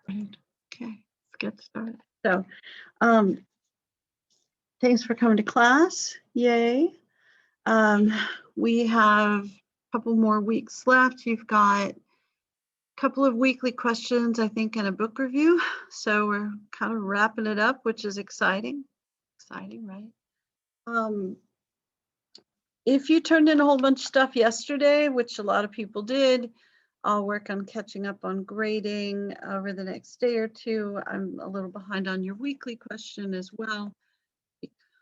Right. Okay, let's get started. So, thanks for coming to class. Yay. We have a couple more weeks left. You've got a couple of weekly questions, I think, and a book review. So we're kind of wrapping it up, which is exciting. Exciting, right? If you turned in a whole bunch of stuff yesterday, which a lot of people did, I'll work on catching up on grading over the next day or two. I'm a little behind on your weekly question as well.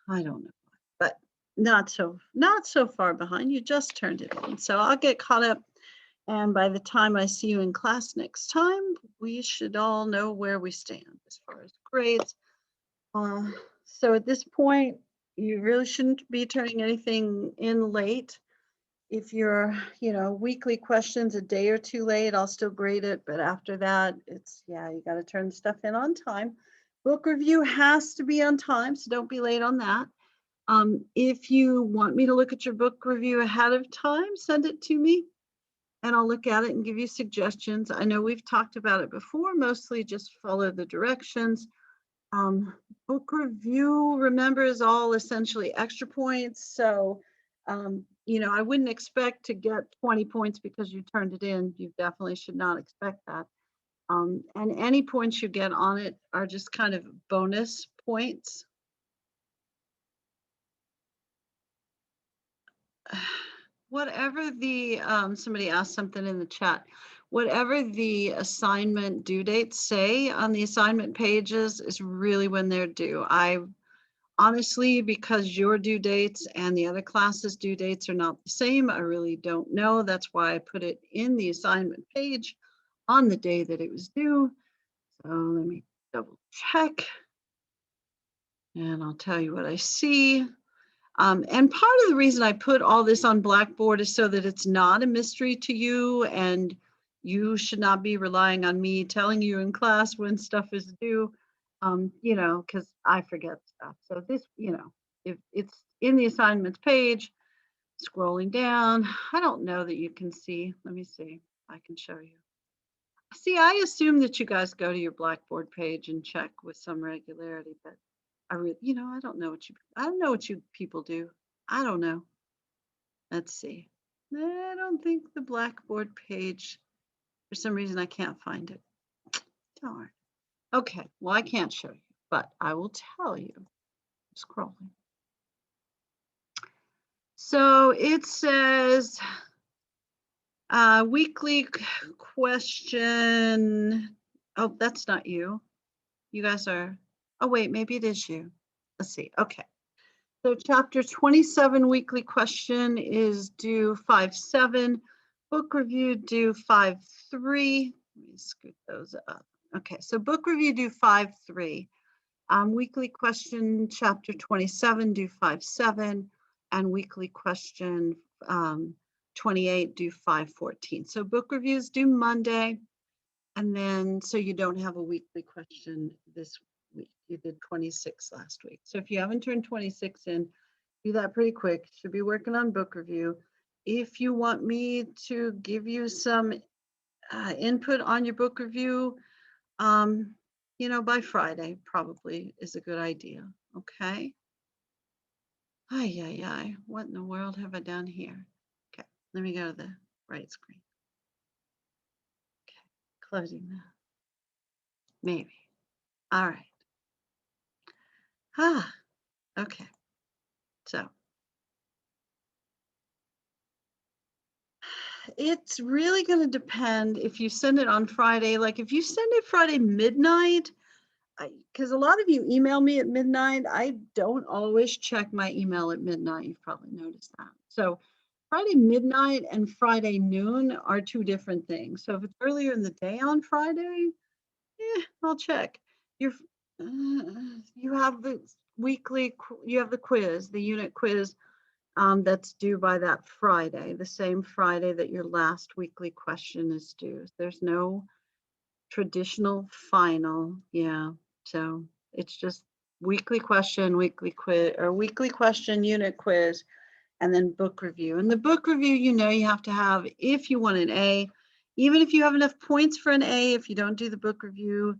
I don't know, but not so far behind. You just turned it in. So I'll get caught up. And by the time I see you in class next time, we should all know where we stand as far as grades. So at this point, you really shouldn't be turning anything in late. If you're, weekly questions a day or two late, I'll still grade it. But after that, you got to turn stuff in on time. Book review has to be on time, so don't be late on that. If you want me to look at your book review ahead of time, send it to me and I'll look at it and give you suggestions. I know we've talked about it before, mostly just follow the directions. Book review, remember, is all essentially extra points. So, I wouldn't expect to get 20 points because you turned it in. You definitely should not expect that. And any points you get on it are just kind of bonus points. Whatever the, somebody asked something in the chat, whatever the assignment due dates say on the assignment pages is really when they're due. Honestly, because your due dates and the other classes' due dates are not the same, I really don't know. That's why I put it in the assignment page on the day that it was due. So let me double check and I'll tell you what I see. And part of the reason I put all this on Blackboard is so that it's not a mystery to you and you should not be relying on me telling you in class when stuff is due, because I forget stuff. So this, if it's in the assignments page, scrolling down, I don't know that you can see. Let me see. I can show you. See, I assume that you guys go to your Blackboard page and check with some regularity, but I don't know what you people do. I don't know. Let's see. I don't think the Blackboard page, for some reason, I can't find it. Darn. Okay, well, I can't show you, but I will tell you. I'm scrolling. So it says weekly question. Oh, that's not you. You guys are, oh wait, maybe it is you. Let's see, okay. So chapter 27 weekly question is due 5/7. Book review due 5/3. Let me scoot those up. Okay, so book review due 5/3. Weekly question chapter 27 due 5/7. And weekly question 28 due 5/14. So book reviews due Monday. And then, so you don't have a weekly question this week. You did 26 last week. So if you haven't turned 26 in, do that pretty quick. Should be working on book review. If you want me to give you some input on your book review, by Friday probably is a good idea. Okay. Ay. What in the world have I done here? Okay, let me go to the right screen. Okay, closing that. Maybe. All right. Okay. So it's really going to depend if you send it on Friday. Like if you send it Friday midnight, because a lot of you email me at midnight, I don't always check my email at midnight. You've probably noticed that. So Friday midnight and Friday noon are two different things. So if it's earlier in the day on Friday, I'll check. You have the quiz, the unit quiz that's due by that Friday, the same Friday that your last weekly question is due. There's no traditional final, so it's just weekly question, weekly quiz, or weekly question, unit quiz, and then book review. And the book review, you have to have, if you want an A, Even if you have enough points for an A, if you don't do the book review,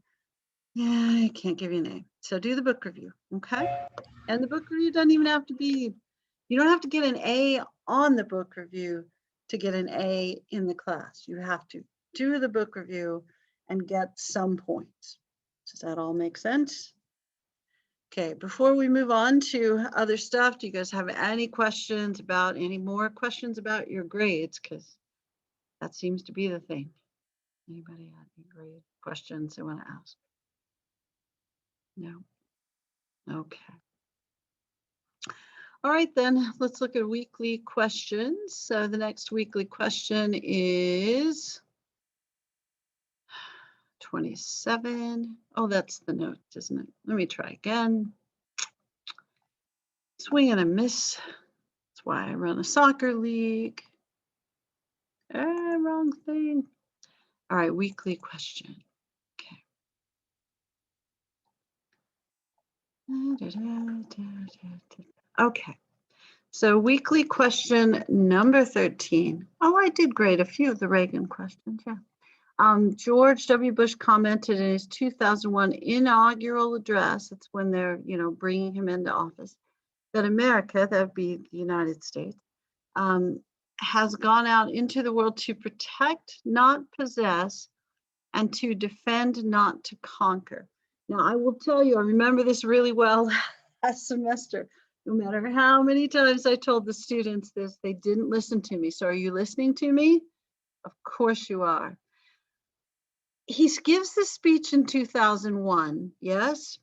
yeah, I can't give you an A. So do the book review, okay? And the book review doesn't even have to be, you don't have to get an A on the book review to get an A in the class. You have to do the book review and get some points. Does that all make sense? Okay, before we move on to other stuff, do you guys have any questions about, any more questions about your grades? Because that seems to be the thing. Anybody have any grade questions they want to ask? No? Okay. All right, then let's look at weekly questions. So the next weekly question is 27. Oh, that's the note, isn't it? Let me try again. Swing and a miss. That's why I run a soccer league. Wrong thing. All right, weekly question. Okay, so weekly question number 13. Oh, I did grade a few of the Reagan questions, yeah. George W. Bush commented in his 2001 inaugural address, that's when they're, bringing him into office, that America, that would be the United States, has gone out into the world to protect, not possess, and to defend, not to conquer. Now, I will tell you, I remember this really well last semester. No matter how many times I told the students this, they didn't listen to me. So are you listening to me? Of course you are. He gives this speech in 2001, yes?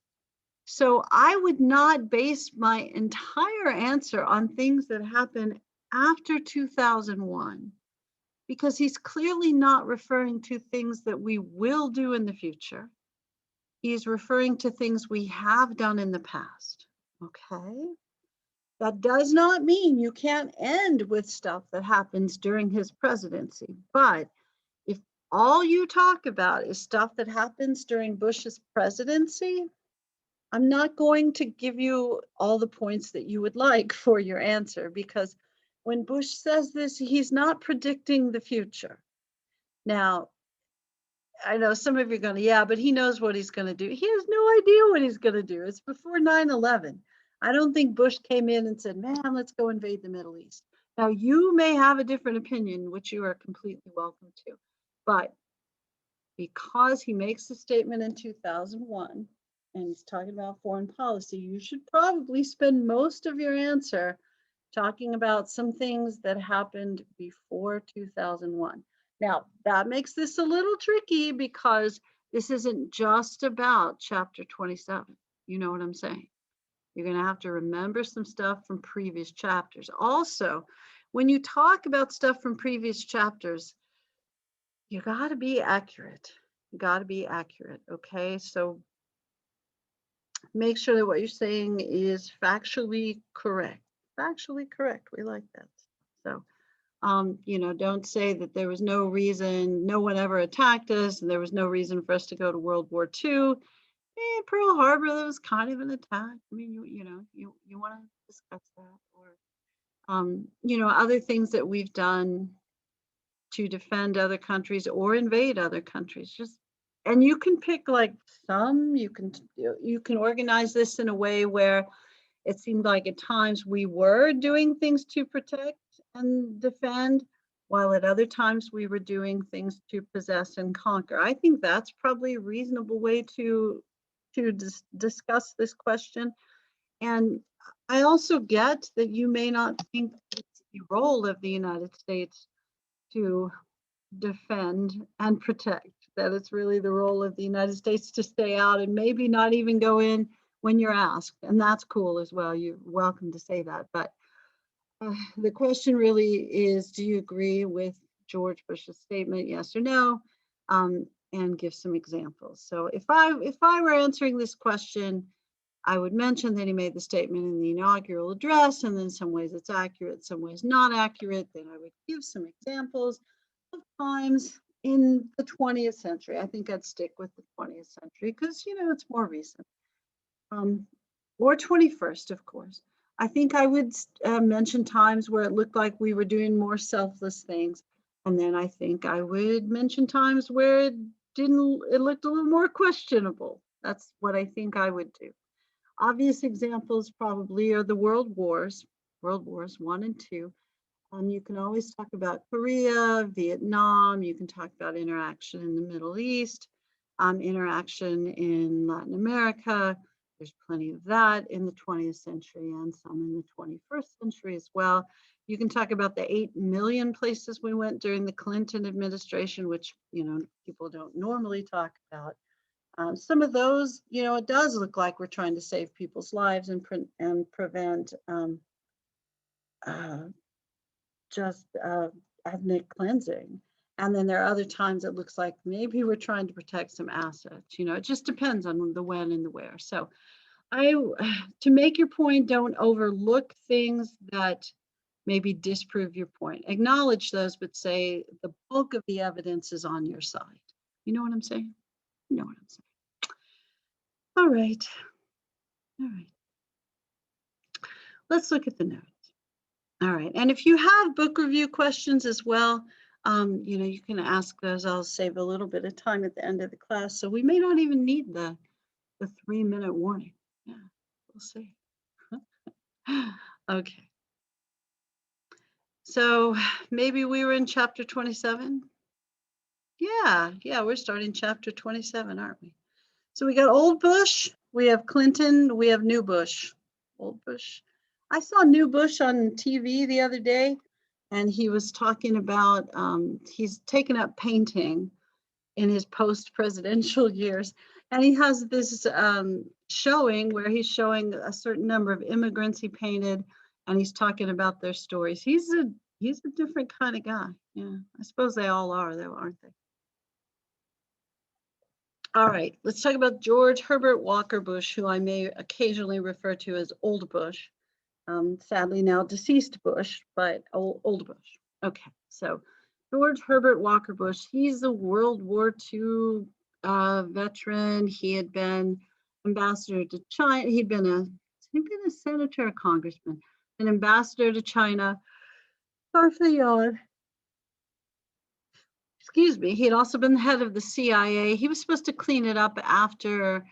So I would not base my entire answer on things that happened after 2001, because he's clearly not referring to things that we will do in the future. He's referring to things we have done in the past, okay? That does not mean you can't end with stuff that happens during his presidency, but if all you talk about is stuff that happens during Bush's presidency, I'm not going to give you all the points that you would like for your answer, because when Bush says this, he's not predicting the future. Now, I know some of you are going to, yeah, but he knows what he's going to do. He has no idea what he's going to do. It's before 9/11. I don't think Bush came in and said, man, let's go invade the Middle East. Now, you may have a different opinion, which you are completely welcome to. But because he makes the statement in 2001, and he's talking about foreign policy, you should probably spend most of your answer talking about some things that happened before 2001. Now, that makes this a little tricky because this isn't just about chapter 27. You know what I'm saying? You're going to have to remember some stuff from previous chapters. Also, when you talk about stuff from previous chapters, you got to be accurate. You got to be accurate, okay? So make sure that what you're saying is factually correct. Factually correct. We like that. So, don't say that there was no reason, no one ever attacked us, and there was no reason for us to go to World War II. Pearl Harbor, that was kind of an attack. I mean, you want to discuss that, or other things that we've done to defend other countries or invade other countries. And you can pick like some, you can organize this in a way where it seemed like at times we were doing things to protect and defend, while at other times we were doing things to possess and conquer. I think that's probably a reasonable way to discuss this question. And I also get that you may not think it's the role of the United States to defend and protect, that it's really the role of the United States to stay out and maybe not even go in when you're asked. And that's cool as well. You're welcome to say that. But the question really is, do you agree with George Bush's statement, yes or no? And give some examples. So if I were answering this question, I would mention that he made the statement in the inaugural address, and in some ways it's accurate, some ways not accurate. Then I would give some examples of times in the 20th century. I think I'd stick with the 20th century because, it's more recent. Or 21st, of course. I think I would mention times where it looked like we were doing more selfless things. And then I think I would mention times where it looked a little more questionable. That's what I think I would do. Obvious examples probably are the World Wars One and Two. You can always talk about Korea, Vietnam. You can talk about interaction in the Middle East, interaction in Latin America. There's plenty of that in the 20th century and some in the 21st century as well. You can talk about the 8 million places we went during the Clinton administration, which, people don't normally talk about. Some of those, it does look like we're trying to save people's lives and prevent uh, just ethnic cleansing. And then there are other times it looks like maybe we're trying to protect some assets. It just depends on the when and the where. So to make your point, don't overlook things that maybe disprove your point. Acknowledge those, but say the bulk of the evidence is on your side. You know what I'm saying? You know what I'm saying. All right. All right. Let's look at the notes. All right. And if you have book review questions as well, you can ask those. I'll save a little bit of time at the end of the class. So we may not even need the 3-minute warning. Yeah, we'll see. Okay. So maybe we were in chapter 27. Yeah, we're starting chapter 27, aren't we? So we got old Bush, we have Clinton, we have new Bush. Old Bush. I saw new Bush on TV the other day, and he was talking about he's taken up painting in his post-presidential years, and he has this showing where he's showing a certain number of immigrants he painted, and he's talking about their stories. He's a different kind of guy. Yeah, I suppose they all are, though, aren't they? All right, let's talk about George Herbert Walker Bush, who I may occasionally refer to as Old Bush. Sadly now deceased Bush, but old Bush. Okay, so George Herbert Walker Bush, he's a World War II veteran. He had been ambassador to China. He'd been a senator, a congressman, an ambassador to China. Sorry for the yawn. Excuse me. He had also been the head of the CIA. He was supposed to clean it up after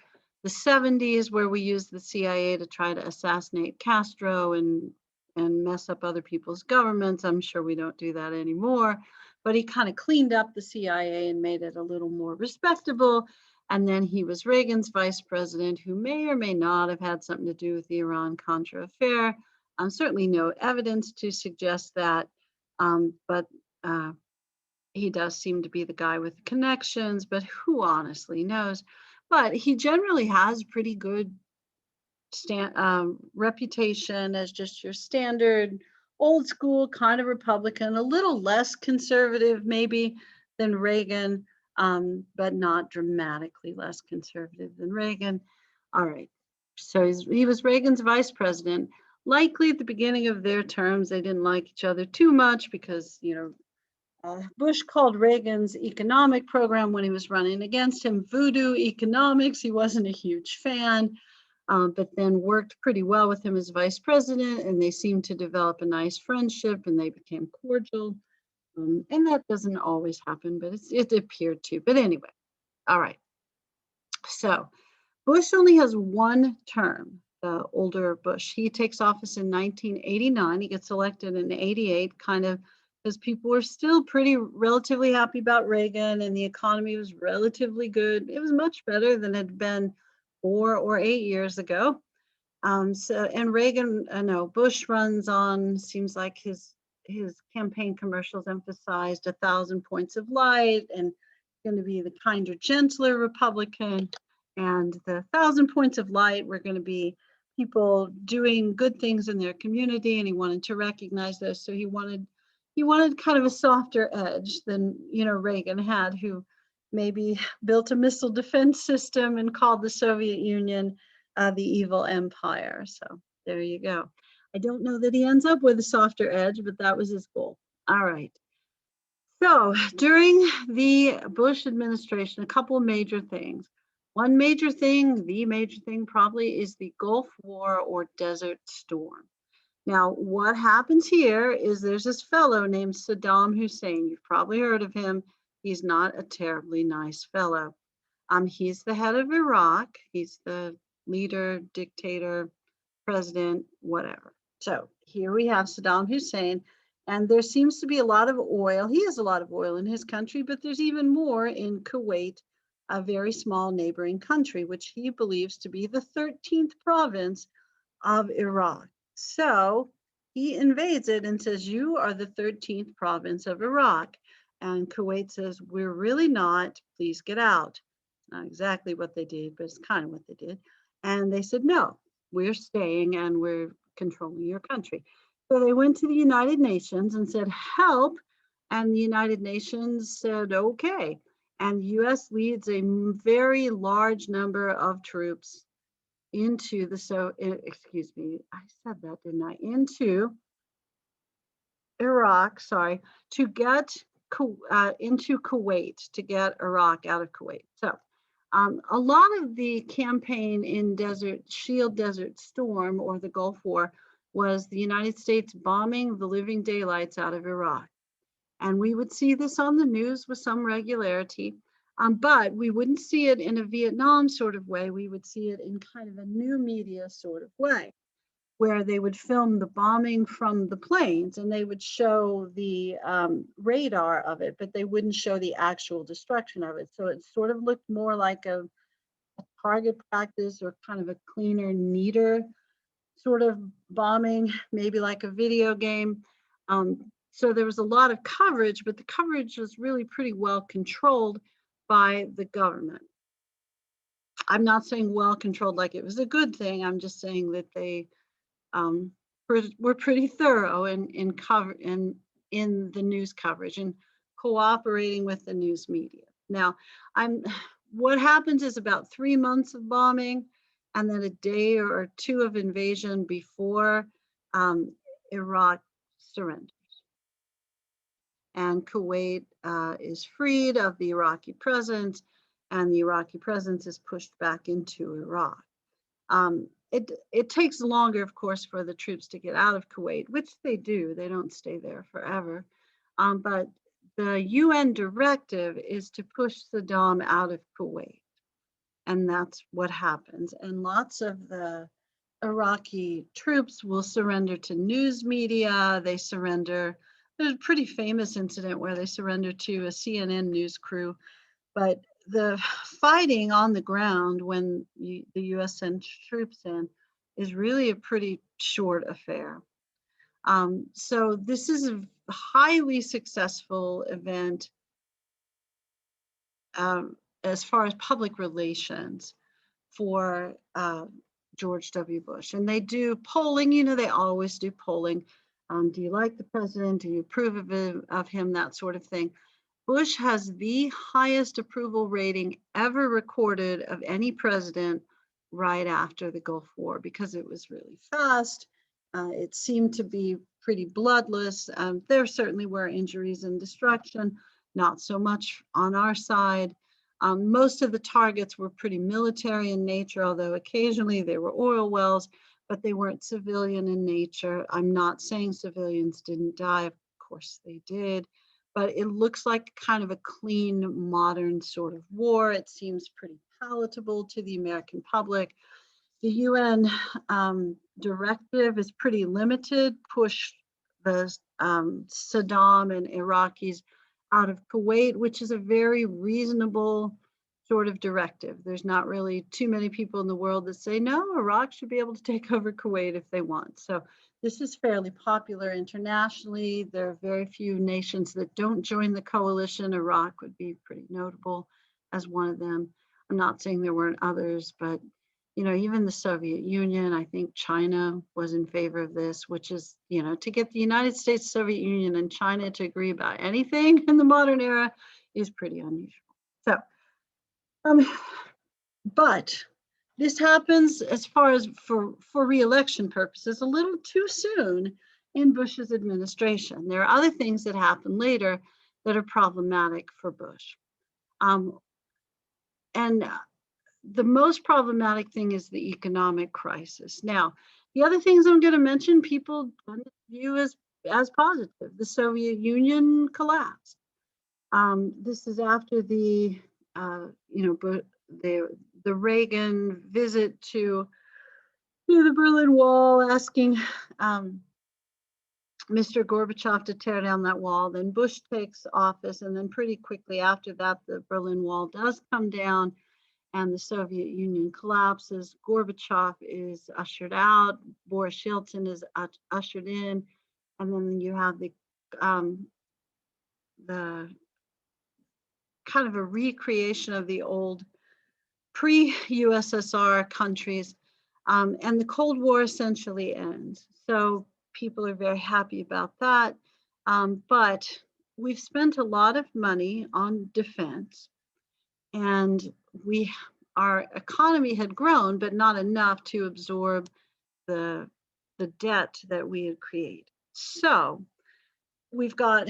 the 70s, where we used the CIA to try to assassinate Castro and mess up other people's governments. I'm sure we don't do that anymore, but he kind of cleaned up the CIA and made it a little more respectable. And then he was Reagan's vice president, who may or may not have had something to do with the Iran-Contra affair. Certainly no evidence to suggest that, but he does seem to be the guy with connections, but who honestly knows? But he generally has pretty good reputation as just your standard old school kind of Republican, a little less conservative maybe than Reagan, but not dramatically less conservative than Reagan. All right, so he was Reagan's vice president. Likely at the beginning of their terms, they didn't like each other too much because, Bush called Reagan's economic program when he was running against him voodoo economics. He wasn't a huge fan, but then worked pretty well with him as vice president, and they seemed to develop a nice friendship, and they became cordial. And that doesn't always happen, but it appeared to. But anyway, all right. So Bush only has one term, the older Bush. He takes office in 1989. He gets elected in 88, kind of because people were still relatively happy about Reagan, and the economy was relatively good. It was much better than it had been 4 or 8 years ago. And Reagan, Bush runs on, seems like his campaign commercials emphasized 1,000 points of light and going to be the kinder, gentler Republican. And the 1,000 points of light were going to be people doing good things in their community, and he wanted to recognize those. So he wanted kind of a softer edge than Reagan had, who maybe built a missile defense system and called the Soviet Union the evil empire. So there you go. I don't know that he ends up with a softer edge, but that was his goal. All right. So during the Bush administration, a couple of major things. One major thing, the major thing probably, is the Gulf War or Desert Storm. Now, what happens here is there's this fellow named Saddam Hussein. You've probably heard of him. He's not a terribly nice fellow. He's the head of Iraq. He's the leader, dictator, president, whatever. So here we have Saddam Hussein, and there seems to be a lot of oil. He has a lot of oil in his country, but there's even more in Kuwait, a very small neighboring country, which he believes to be the 13th province of Iraq. So he invades it and says, you are the 13th province of Iraq. And Kuwait says, we're really not, please get out. Not exactly what they did, but it's kind of what they did. And they said, no, we're staying and we're controlling your country. So they went to the United Nations and said, help. And the United Nations said, okay. And the US leads a very large number of troops into the, excuse me, I said that, didn't I? Into Iraq, sorry, to get into Kuwait, to get Iraq out of Kuwait. So a lot of the campaign in Shield Desert Storm, or the Gulf War, was the United States bombing the living daylights out of Iraq. And we would see this on the news with some regularity, but we wouldn't see it in a Vietnam sort of way. We would see it in kind of a new media sort of way, where they would film the bombing from the planes and they would show the radar of it, but they wouldn't show the actual destruction of it. So it sort of looked more like a target practice, or kind of a cleaner, neater sort of bombing, maybe like a video game. So there was a lot of coverage, but the coverage was really pretty well controlled by the government. I'm not saying well controlled like it was a good thing. I'm just saying that they were pretty thorough in the news coverage and cooperating with the news media. Now, what happens is about 3 months of bombing, and then a day or two of invasion before Iraq surrenders. And Kuwait is freed of the Iraqi presence, and the Iraqi presence is pushed back into Iraq. It takes longer, of course, for the troops to get out of Kuwait, which they do. They don't stay there forever. But the UN directive is to push Saddam out of Kuwait. And that's what happens. And lots of the Iraqi troops will surrender to news media. They surrender. There's a pretty famous incident where they surrender to a CNN news crew. But the fighting on the ground when the US sends troops in is really a pretty short affair. So this is a highly successful event as far as public relations for George W. Bush. And they do polling, they always do polling. Do you like the president? Do you approve of him? That sort of thing. Bush has the highest approval rating ever recorded of any president right after the Gulf War, because it was really fast. It seemed to be pretty bloodless. There certainly were injuries and destruction, not so much on our side. Most of the targets were pretty military in nature, although occasionally they were oil wells, but they weren't civilian in nature. I'm not saying civilians didn't die, of course they did, but it looks like kind of a clean, modern sort of war. It seems pretty palatable to the American public. The UN directive is pretty limited, push the Saddam and Iraqis out of Kuwait, which is a very reasonable sort of directive. There's not really too many people in the world that say, no, Iraq should be able to take over Kuwait if they want. So this is fairly popular internationally. There are very few nations that don't join the coalition. Iraq would be pretty notable as one of them. I'm not saying there weren't others, but even the Soviet Union, I think China was in favor of this, which is, to get the United States, Soviet Union, and China to agree about anything in the modern era is pretty unusual. So, but this happens, as far as for re-election purposes, a little too soon in Bush's administration. There are other things that happen later that are problematic for Bush. And the most problematic thing is the economic crisis. Now, The other things I'm going to mention, people tend to view as positive. The Soviet Union collapsed. This is after the, the Reagan visit to the Berlin Wall, asking Mr. Gorbachev to tear down that wall. Then Bush takes office, and then pretty quickly after that, the Berlin Wall does come down, and the Soviet Union collapses. Gorbachev is ushered out. Boris Yeltsin is ushered in, and then you have the kind of a recreation of the old pre-USSR countries, and the Cold War essentially ends. So people are very happy about that, but we've spent a lot of money on defense, and our economy had grown, but not enough to absorb the debt that we had created. So we've got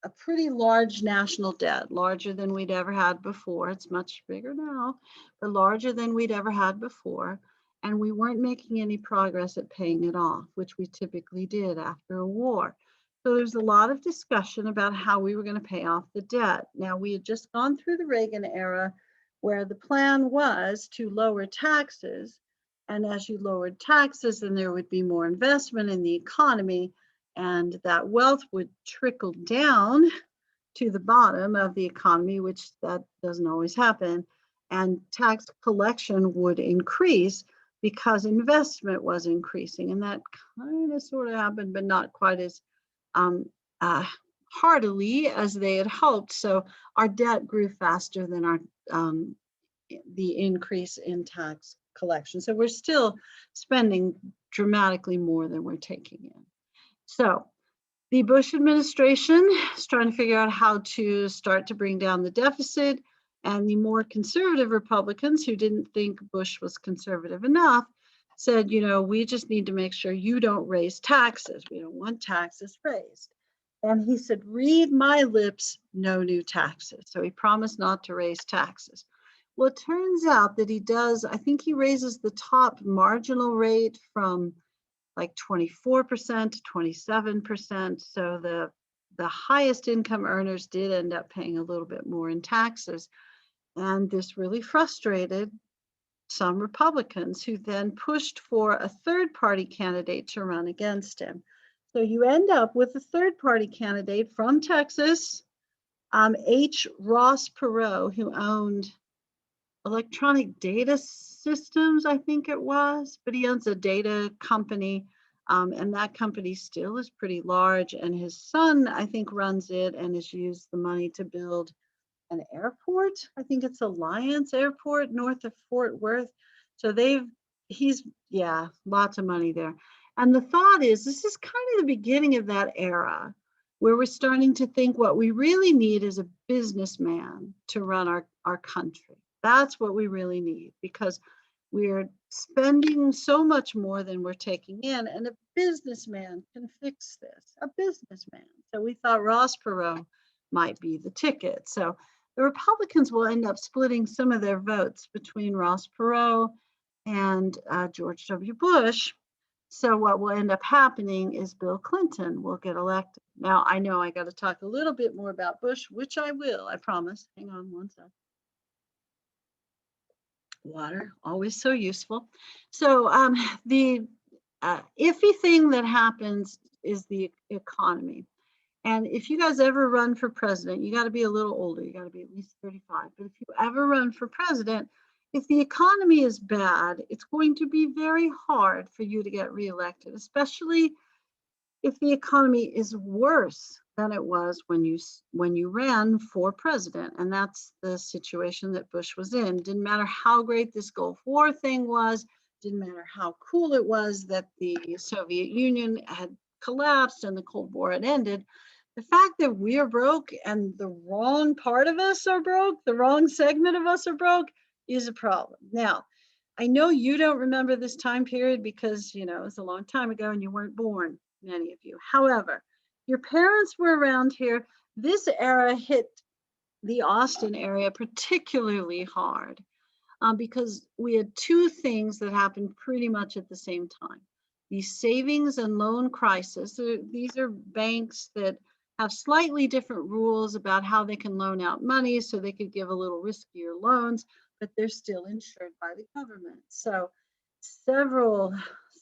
a pretty large national debt, larger than we'd ever had before. It's much bigger now, but larger than we'd ever had before. And we weren't making any progress at paying it off, which we typically did after a war. So there's a lot of discussion about how we were going to pay off the debt. Now, we had just gone through the Reagan era, where the plan was to lower taxes. And as you lowered taxes, then there would be more investment in the economy, and that wealth would trickle down to the bottom of the economy, which that doesn't always happen, and tax collection would increase because investment was increasing. And that kind of sort of happened, but not quite as heartily as they had hoped. So our debt grew faster than the increase in tax collection. So we're still spending dramatically more than we're taking in. So the Bush administration is trying to figure out how to start to bring down the deficit, and the more conservative Republicans, who didn't think Bush was conservative enough, said, we just need to make sure you don't raise taxes. We don't want taxes raised. And he said, read my lips, no new taxes. So he promised not to raise taxes. Well, it turns out that he does. I think he raises the top marginal rate from like 24% to 27%. So the highest income earners did end up paying a little bit more in taxes. And this really frustrated some Republicans, who then pushed for a third party candidate to run against him. So you end up with a third party candidate from Texas, H. Ross Perot, who owned Electronic Data Systems, I think it was, but he owns a data company, and that company still is pretty large. And his son, I think, runs it and has used the money to build an airport. I think it's Alliance Airport north of Fort Worth. So lots of money there. And the thought is, this is kind of the beginning of that era where we're starting to think what we really need is a businessman to run our country. That's what we really need, because we're spending so much more than we're taking in, and a businessman can fix this, a businessman. So we thought Ross Perot might be the ticket. So the Republicans will end up splitting some of their votes between Ross Perot and George W. Bush. So what will end up happening is Bill Clinton will get elected. Now, I know I got to talk a little bit more about Bush, which I will, I promise. Hang on one sec. Water, always so useful. So the iffy thing that happens is the economy. And if you guys ever run for president, you got to be a little older. You got to be at least 35. But if you ever run for president, if the economy is bad, it's going to be very hard for you to get reelected, especially if the economy is worse than it was when you ran for president. And that's the situation that Bush was in. Didn't matter how great this Gulf War thing was, didn't matter how cool it was that the Soviet Union had collapsed and the Cold War had ended. The fact that we are broke and the wrong part of us are broke, the wrong segment of us are broke, is a problem. Now, I know you don't remember this time period because, it was a long time ago and you weren't born, many of you. However, your parents were around here. This era hit the Austin area particularly hard because we had two things that happened pretty much at the same time. the savings and loan crisis. These are banks that have slightly different rules about how they can loan out money, so they could give a little riskier loans, but they're still insured by the government. So several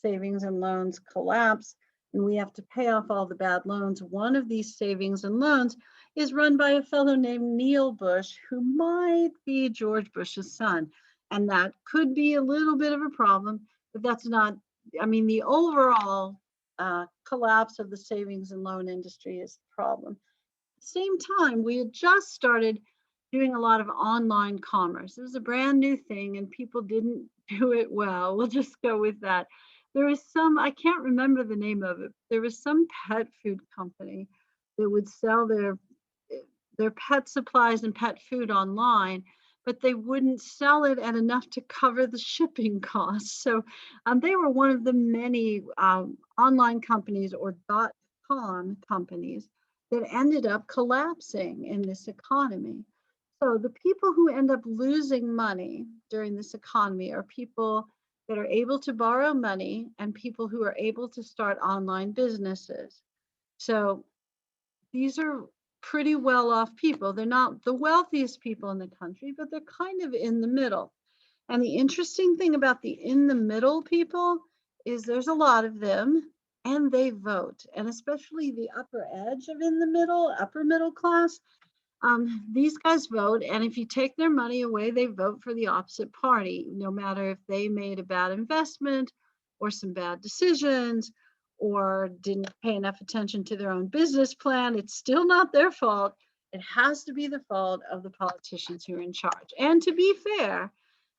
savings and loans collapse, and we have to pay off all the bad loans. One of these savings and loans is run by a fellow named Neil Bush, who might be George Bush's son. And that could be a little bit of a problem, but that's not, I mean, the overall collapse of the savings and loan industry is the problem. At the same time, we had just started doing a lot of online commerce. It was a brand new thing and people didn't do it well. We'll just go with that. There was some, I can't remember the name of it. There was some pet food company that would sell their pet supplies and pet food online, but they wouldn't sell it at enough to cover the shipping costs. So they were one of the many online companies or .com companies that ended up collapsing in this economy. So the people who end up losing money during this economy are people that are able to borrow money and people who are able to start online businesses. So these are pretty well off people. They're not the wealthiest people in the country, but they're kind of in the middle. And the interesting thing about the in the middle people is there's a lot of them and they vote. And especially the upper edge of in the middle, upper middle class, these guys vote. And if you take their money away, they vote for the opposite party, no matter if they made a bad investment or some bad decisions or didn't pay enough attention to their own business plan. It's still not their fault. It has to be the fault of the politicians who are in charge. And to be fair,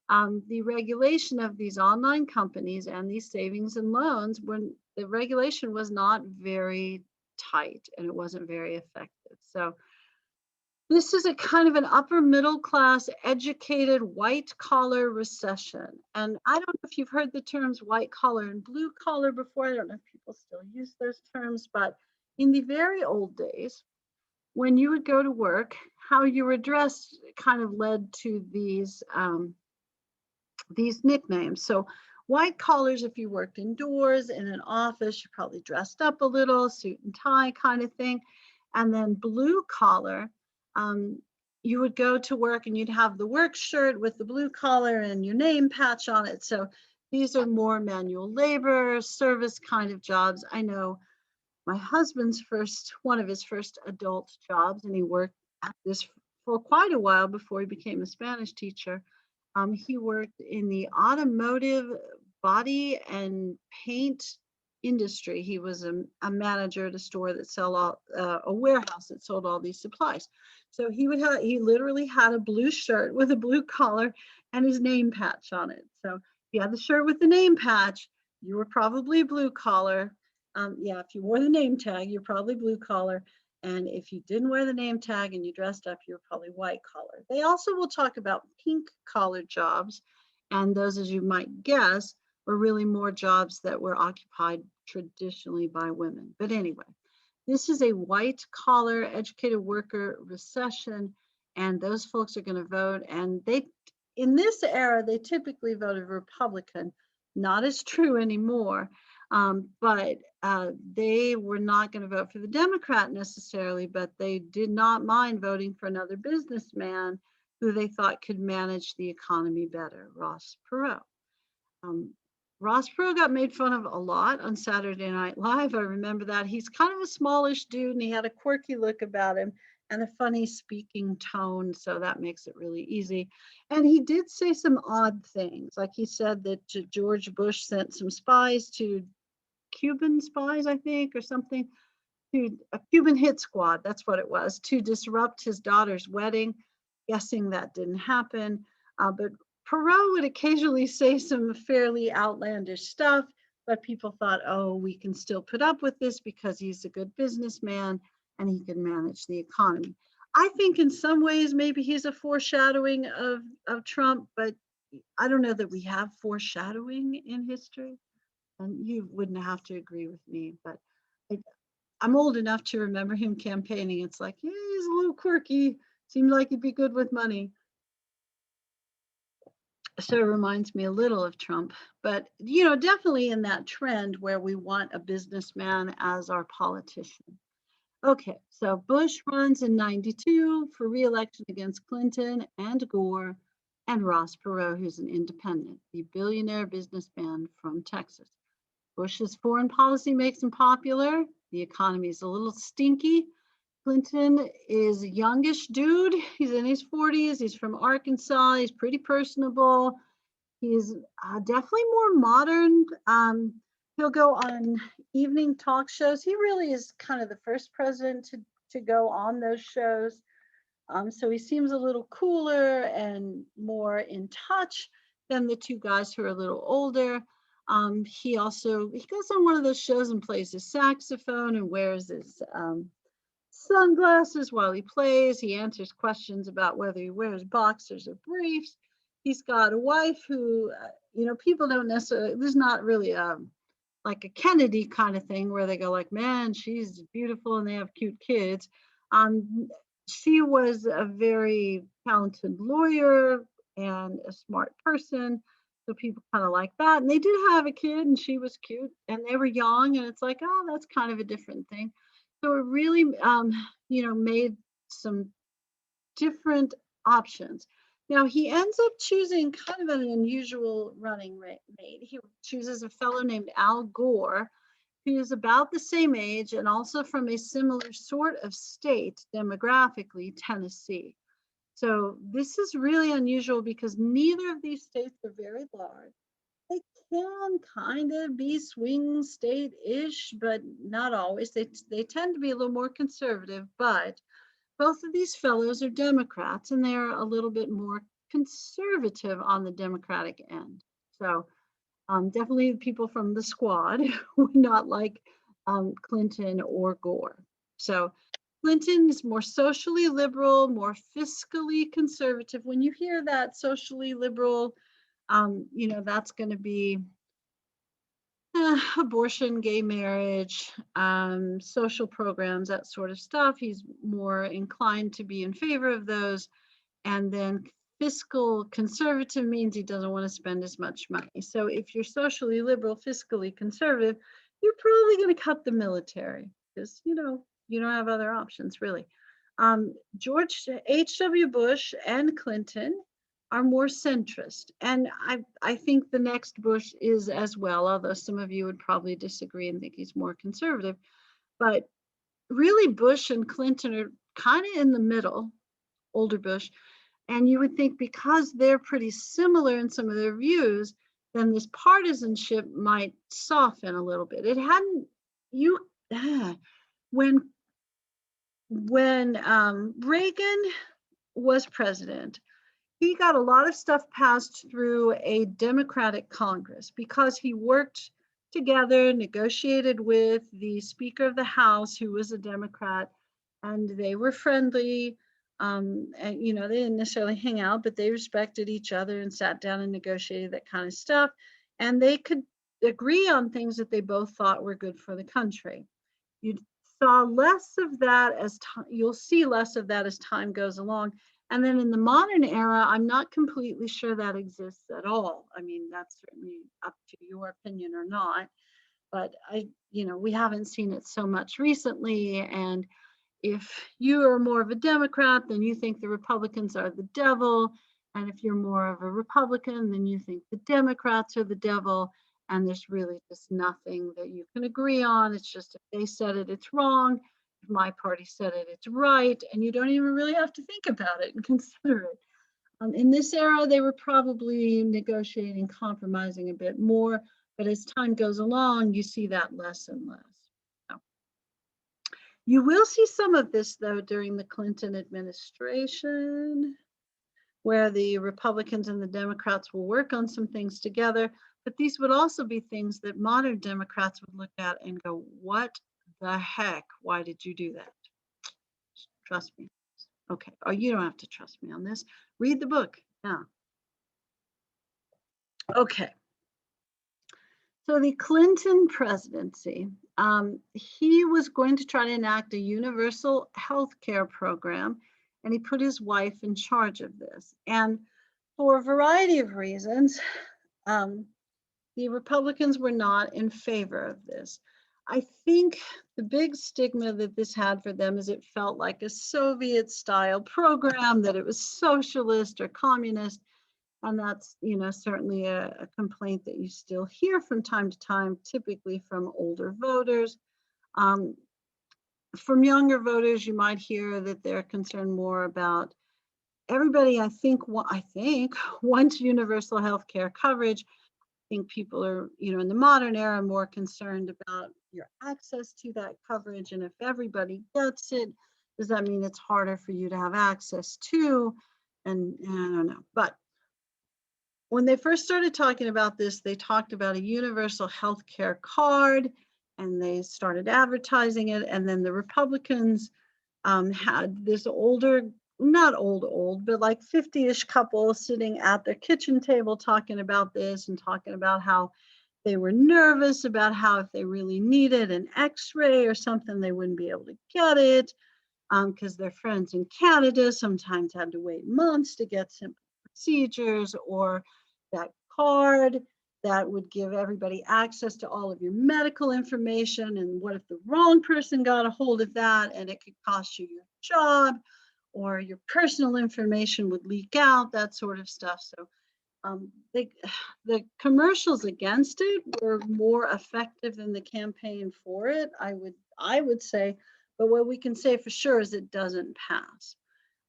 the regulation of these online companies and these savings and loans, when the regulation was not very tight and it wasn't very effective. So this is a kind of an upper middle class, educated, white collar recession. And I don't know if you've heard the terms white collar and blue collar before. I don't know if people still use those terms, but in the very old days, when you would go to work, how you were dressed kind of led to these nicknames. So white collars, if you worked indoors in an office, you probably dressed up a little, suit and tie kind of thing. And then blue collar, you would go to work and you'd have the work shirt with the blue collar and your name patch on it. So these are more manual labor, service kind of jobs. I know my husband's one of his first adult jobs, and he worked at this for quite a while before he became a Spanish teacher. He worked in the automotive body and paint industry. He was a manager at a store that a warehouse that sold all these supplies. So he literally had a blue shirt with a blue collar and his name patch on it. So if you had the shirt with the name patch, you were probably blue collar. Yeah, if you wore the name tag, you're probably blue collar. And if you didn't wear the name tag and you dressed up, you're probably white collar. They also will talk about pink collar jobs. And those, as you might guess, were really more jobs that were occupied traditionally by women. But anyway, this is a white collar educated worker recession, and those folks are going to vote. And in this era, they typically voted Republican. Not as true anymore, but they were not going to vote for the Democrat necessarily, but they did not mind voting for another businessman who they thought could manage the economy better, Ross Perot. Ross Perot got made fun of a lot on Saturday Night Live. I remember that. He's kind of a smallish dude and he had a quirky look about him and a funny speaking tone. So that makes it really easy. And he did say some odd things. Like he said that George Bush sent some spies to Cuban spies, I think, or something, to a Cuban hit squad. That's what it was, to disrupt his daughter's wedding. Guessing that didn't happen. But Perot would occasionally say some fairly outlandish stuff, but people thought, oh, we can still put up with this because he's a good businessman and he can manage the economy. I think in some ways, maybe he's a foreshadowing of Trump, but I don't know that we have foreshadowing in history. And you wouldn't have to agree with me, but I'm old enough to remember him campaigning. It's like, yeah, he's a little quirky. Seemed like he'd be good with money. So it reminds me a little of Trump, but definitely in that trend where we want a businessman as our politician. Okay, so Bush runs in 92 for re-election against Clinton and Gore and Ross Perot, who's an independent, the billionaire businessman from Texas. Bush's foreign policy makes him popular. The economy is a little stinky. Clinton is a youngish dude. He's in his 40s. He's from Arkansas. He's pretty personable. He's definitely more modern. He'll go on evening talk shows. He really is kind of the first president to go on those shows. So he seems a little cooler and more in touch than the two guys who are a little older. He goes on one of those shows and plays his saxophone and wears his sunglasses while he plays. He answers questions about whether he wears boxers or briefs. He's got a wife who, people don't necessarily, there's not really like a Kennedy kind of thing where they go like, man, she's beautiful and they have cute kids. She was a very talented lawyer and a smart person. So people kind of like that. And they did have a kid and she was cute and they were young. And it's like, oh, that's kind of a different thing. So it really, made some different options. Now he ends up choosing kind of an unusual running mate. He chooses a fellow named Al Gore, who is about the same age and also from a similar sort of state demographically, Tennessee. So this is really unusual because neither of these states are very large. They can kind of be swing state-ish, but not always. They tend to be a little more conservative, but both of these fellows are Democrats and they're a little bit more conservative on the Democratic end. So definitely people from the squad would not like Clinton or Gore. So Clinton is more socially liberal, more fiscally conservative. When you hear that socially liberal, that's going to be abortion, gay marriage, social programs, that sort of stuff. He's more inclined to be in favor of those. And then fiscal conservative means he doesn't want to spend as much money. So if you're socially liberal, fiscally conservative, you're probably going to cut the military because, you don't have other options really. George H.W. Bush and Clinton are more centrist. And I think the next Bush is as well, although some of you would probably disagree and think he's more conservative. But really, Bush and Clinton are kind of in the middle, older Bush. And you would think because they're pretty similar in some of their views, then this partisanship might soften a little bit. It hadn't, when Reagan was president, he got a lot of stuff passed through a Democratic Congress because he worked together, negotiated with the Speaker of the House, who was a Democrat, and they were friendly. And they didn't necessarily hang out, but they respected each other and sat down and negotiated that kind of stuff. And they could agree on things that they both thought were good for the country. You saw less of that you'll see less of that as time goes along. And then in the modern era, I'm not completely sure that exists at all. I mean, that's certainly up to your opinion or not, but we haven't seen it so much recently. And if you are more of a Democrat, then you think the Republicans are the devil. And if you're more of a Republican, then you think the Democrats are the devil. And there's really just nothing that you can agree on. It's just if they said it, it's wrong. If my party said it, it's right. And you don't even really have to think about it and consider it. In this era, they were probably negotiating, compromising a bit more. But as time goes along, you see that less and less. You will see some of this, though, during the Clinton administration, where the Republicans and the Democrats will work on some things together. But these would also be things that modern Democrats would look at and go, what the heck? Why did you do that? Trust me. Okay. Oh, you don't have to trust me on this. Read the book. Yeah. Okay. So the Clinton presidency, he was going to try to enact a universal health care program, and he put his wife in charge of this. And for a variety of reasons, um, the Republicans were not in favor of this. I think the big stigma that this had for them is it felt like a Soviet style program, that it was socialist or communist. And that's, certainly a complaint that you still hear from time to time, typically from older voters. Um, from younger voters, you might hear that they're concerned more about everybody, I think wants universal health care coverage. I think people are, in the modern era, more concerned about your access to that coverage. And if everybody gets it, does that mean it's harder for you to have access to? And I don't know. But when they first started talking about this, they talked about a universal health care card, and they started advertising it. And then the Republicans had this older, not old, but like 50-ish couple sitting at their kitchen table talking about this and talking about how they were nervous about how if they really needed an x-ray or something, they wouldn't be able to get it because their friends in Canada sometimes had to wait months to get simple procedures, or that card that would give everybody access to all of your medical information. And what if the wrong person got a hold of that and it could cost you your job, or your personal information would leak out, that sort of stuff. So the commercials against it were more effective than the campaign for it, I would say. But what we can say for sure is it doesn't pass.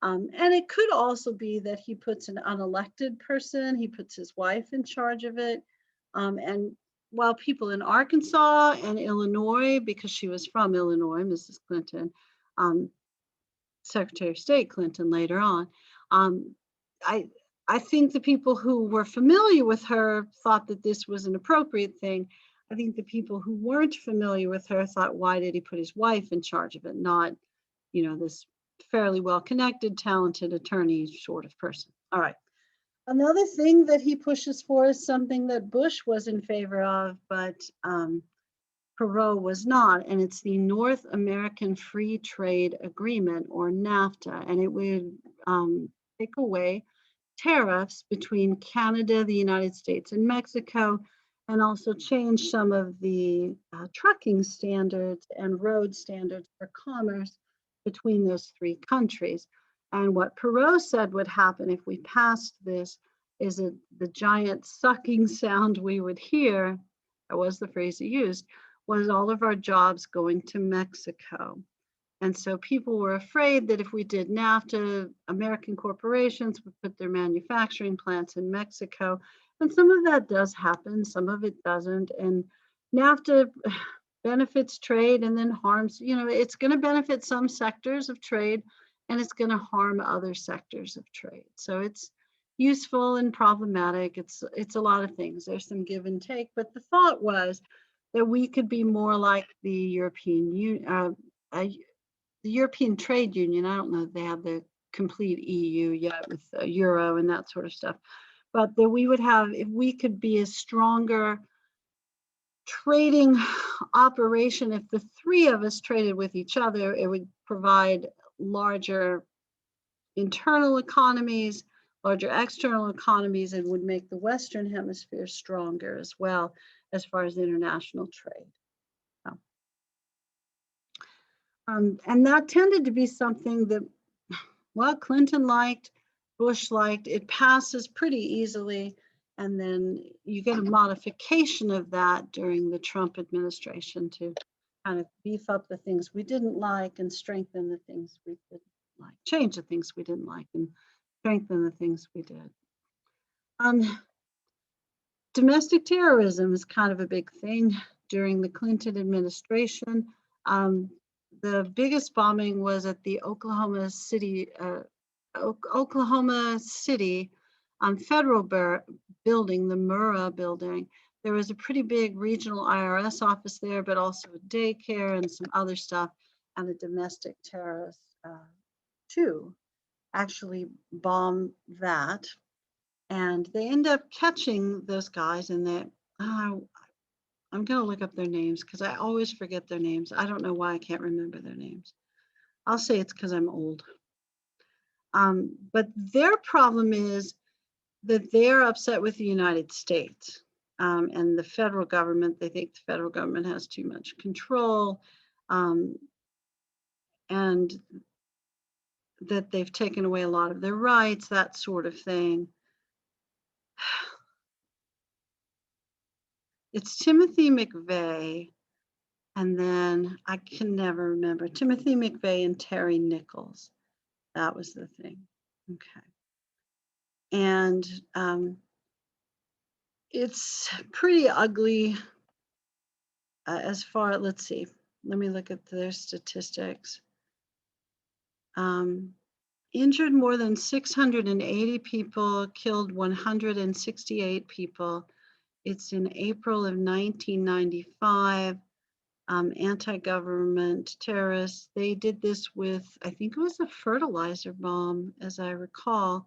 And it could also be that he puts an unelected person, he puts his wife in charge of it. And while people in Arkansas and Illinois, because she was from Illinois, Mrs. Clinton, um, Secretary of State Clinton later on, um, I, I think the people who were familiar with her thought that this was an appropriate thing. I think the people who weren't familiar with her thought, why did he put his wife in charge of it, not, this fairly well-connected, talented attorney sort of person. All right. Another thing that he pushes for is something that Bush was in favor of, but Perot was not, and it's the North American Free Trade Agreement, or NAFTA, and it would take away tariffs between Canada, the United States, and Mexico, and also change some of the trucking standards and road standards for commerce between those three countries. And what Perot said would happen if we passed this is that the giant sucking sound we would hear, that was the phrase he used, was all of our jobs going to Mexico. And so people were afraid that if we did NAFTA, American corporations would put their manufacturing plants in Mexico. And some of that does happen, some of it doesn't. And NAFTA benefits trade and then harms, it's going to benefit some sectors of trade and it's going to harm other sectors of trade. So it's useful and problematic. It's a lot of things. There's some give and take, but the thought was that we could be more like the European Union, the European Trade Union. I don't know if they have the complete EU yet with the Euro and that sort of stuff, but that we would have, if we could be a stronger trading operation, if the three of us traded with each other, it would provide larger internal economies, larger external economies, and would make the Western Hemisphere stronger as well as far as international trade. And that tended to be something that, well, Clinton liked, Bush liked. It passes pretty easily. And then you get a modification of that during the Trump administration to kind of beef up the things we didn't like and strengthen the things we didn't like, change the things we didn't like and strengthen the things we did. Domestic terrorism is kind of a big thing during the Clinton administration. The biggest bombing was at the Oklahoma City federal building, the Murrah building. There was a pretty big regional IRS office there, but also a daycare and some other stuff, and a domestic terrorist too actually bombed that. And they end up catching those guys, and I'm going to look up their names because I always forget their names. I don't know why I can't remember their names. I'll say it's because I'm old. But their problem is that they're upset with the United States and the federal government. They think the federal government has too much control, and that they've taken away a lot of their rights, that sort of thing. It's Timothy McVeigh, and then I can never remember. Timothy McVeigh and Terry Nichols. That was the thing. Okay. And it's pretty ugly as far, let's see, let me look at their statistics. Injured more than 680 people, killed 168 people. It's in April of 1995. Anti-government terrorists, they did this with, I think it was a fertilizer bomb, as I recall.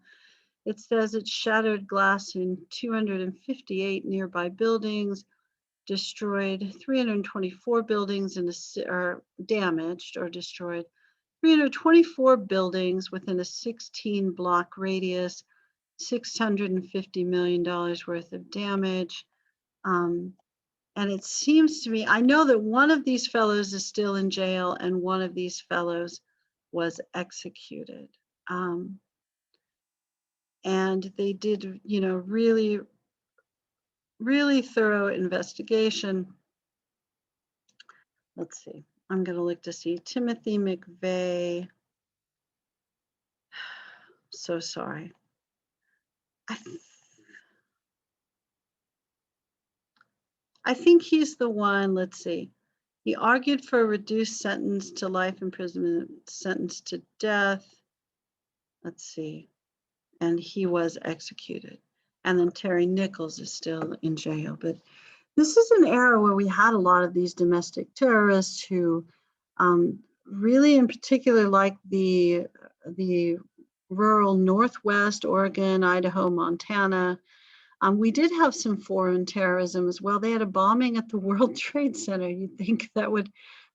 It says it shattered glass in 258 nearby buildings, destroyed 324 buildings or damaged or destroyed 324 buildings within a 16-block radius, $650 million worth of damage. And it seems to me, I know that one of these fellows is still in jail and one of these fellows was executed. And they did, really, really thorough investigation. Let's see, I'm going to look to see Timothy McVeigh. So sorry. I think he's the one, let's see. He argued for a reduced sentence to life imprisonment, sentence to death. Let's see. And he was executed. And then Terry Nichols is still in jail. But this is an era where we had a lot of these domestic terrorists who really in particular like the rural Northwest, Oregon, Idaho, Montana. We did have some foreign terrorism as well. They had a bombing at the World Trade Center. You'd think that would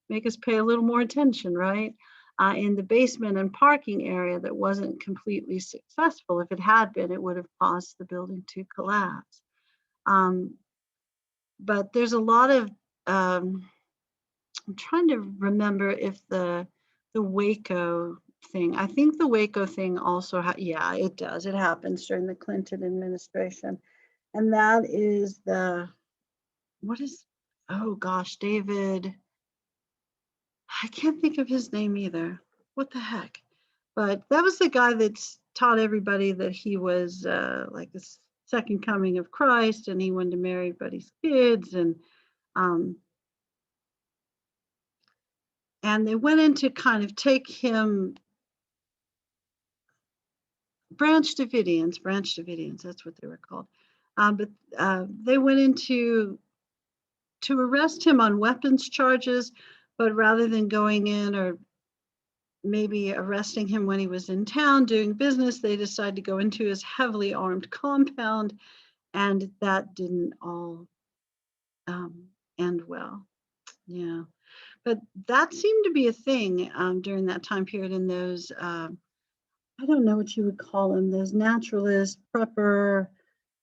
make us pay a little more attention, right? In the basement and parking area that wasn't completely successful. If it had been, it would have caused the building to collapse. But there's a lot of, I'm trying to remember if the Waco thing, I think the Waco thing also, yeah, it does. It happens during the Clinton administration. And that is oh gosh, David, I can't think of his name either. What the heck? But that was the guy that taught everybody that he was like the second coming of Christ, and he wanted to marry everybody's kids, and they went in to kind of take him, Branch Davidians, that's what they were called. But they went in to arrest him on weapons charges, but rather than going in or maybe arresting him when he was in town doing business, they decided to go into his heavily armed compound, and that didn't all end well. Yeah, but that seemed to be a thing during that time period in those, I don't know what you would call them, those naturalist, prepper